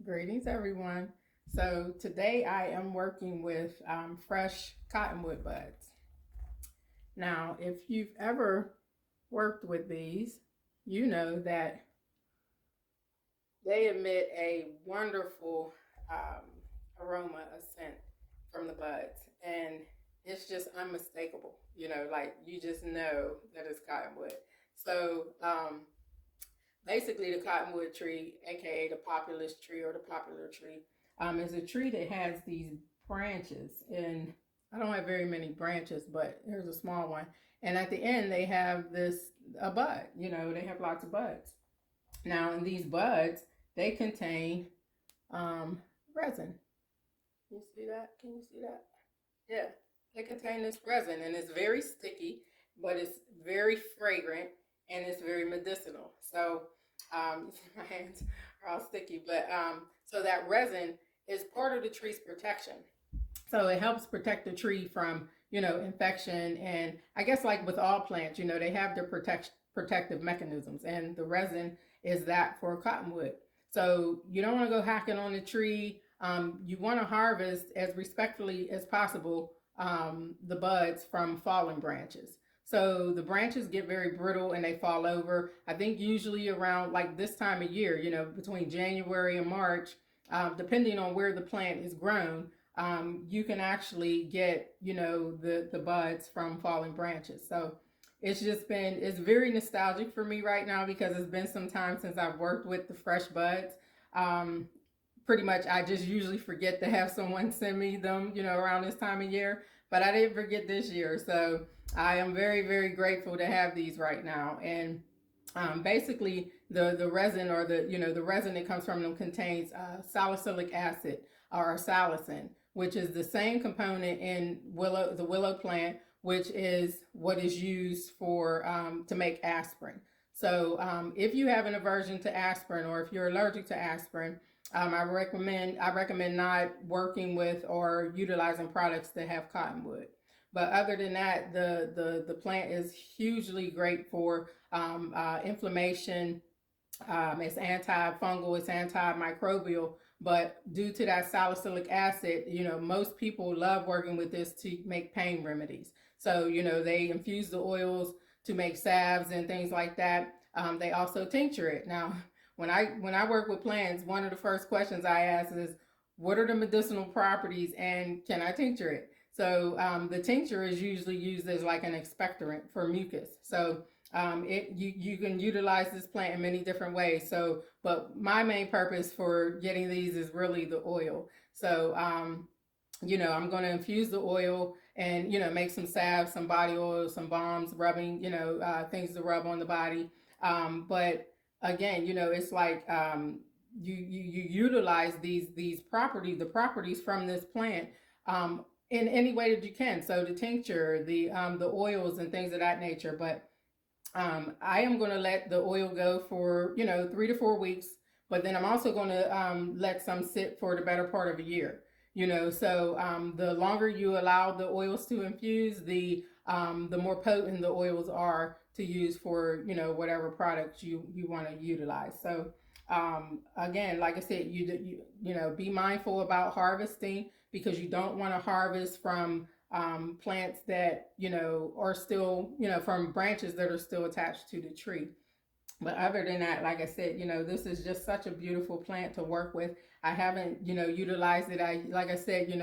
Greetings, everyone. So today I am working with fresh cottonwood buds. Now, if you've ever worked with these, you know that they emit a wonderful aroma, a scent from the buds, and it's just unmistakable. Like you just know that it's cottonwood. So basically, the cottonwood tree, aka the populous tree or the popular tree, is a tree that has these branches. And I don't have very many branches, but here's a small one. And at the end, they have a bud. They have lots of buds. Now, in these buds, they contain resin. Can you see that? Can you see that? Yeah, they contain this resin, and it's very sticky, but it's very fragrant, and it's very medicinal. So my hands are all sticky, but so that resin is part of the tree's protection. So it helps protect the tree from, infection. And I guess like with all plants, they have their protective mechanisms, and the resin is that for cottonwood. So you don't want to go hacking on the tree. You want to harvest as respectfully as possible the buds from fallen branches. So the branches get very brittle and they fall over. I think usually around like this time of year, between January and March, depending on where the plant is grown, you can actually get, the buds from falling branches. So it's very nostalgic for me right now because it's been some time since I've worked with the fresh buds. Pretty much I just usually forget to have someone send me them, around this time of year, but I didn't forget this year. So I am very, very grateful to have these right now. And basically the resin or the resin that comes from them contains salicylic acid or salicin, which is the same component in the willow plant, which is what is used for to make aspirin. So if you have an aversion to aspirin or if you're allergic to aspirin, I recommend not working with or utilizing products that have cottonwood. But other than that, the plant is hugely great for inflammation. It's antifungal, it's antimicrobial. But due to that salicylic acid, most people love working with this to make pain remedies. So, they infuse the oils to make salves and things like that. They also tincture it. Now, when I work with plants, one of the first questions I ask is, what are the medicinal properties and can I tincture it? So the tincture is usually used as like an expectorant for mucus. So you can utilize this plant in many different ways. So, but my main purpose for getting these is really the oil. So, I'm going to infuse the oil and, make some salves, some body oil, some balms, rubbing, things to rub on the body. But again, it's like you utilize the properties from this plant in any way that you can. So the tincture, the oils and things of that nature. But I am going to let the oil go for 3 to 4 weeks, but then I'm also going to let some sit for the better part of a year. So the longer you allow the oils to infuse, the more potent the oils are to use for whatever products you want to utilize. So again, like I said, you be mindful about harvesting, because you don't want to harvest from plants that are still from branches that are still attached to the tree. But other than that, like I said, this is just such a beautiful plant to work with. I haven't, utilized it. Like I said,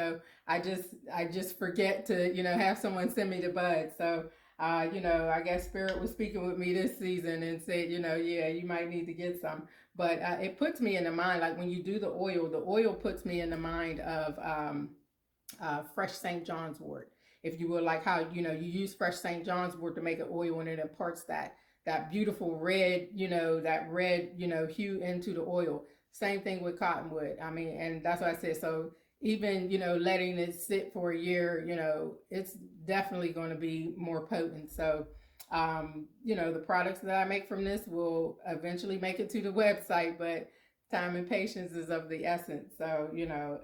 I just forget to, have someone send me the buds. So, I guess Spirit was speaking with me this season and said, yeah, you might need to get some. But it puts me in the mind, like when you do the oil puts me in the mind of fresh St. John's wort. If you will, like how, you use fresh St. John's wort to make an oil, and it imparts that beautiful red, hue into the oil. Same thing with cottonwood. I mean, and that's what I said. So even, letting it sit for a year, it's definitely going to be more potent. So, the products that I make from this will eventually make it to the website, but time and patience is of the essence. So,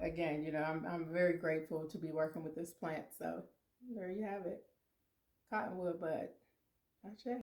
again, I'm very grateful to be working with this plant. So there you have it. Cottonwood bud. That's it.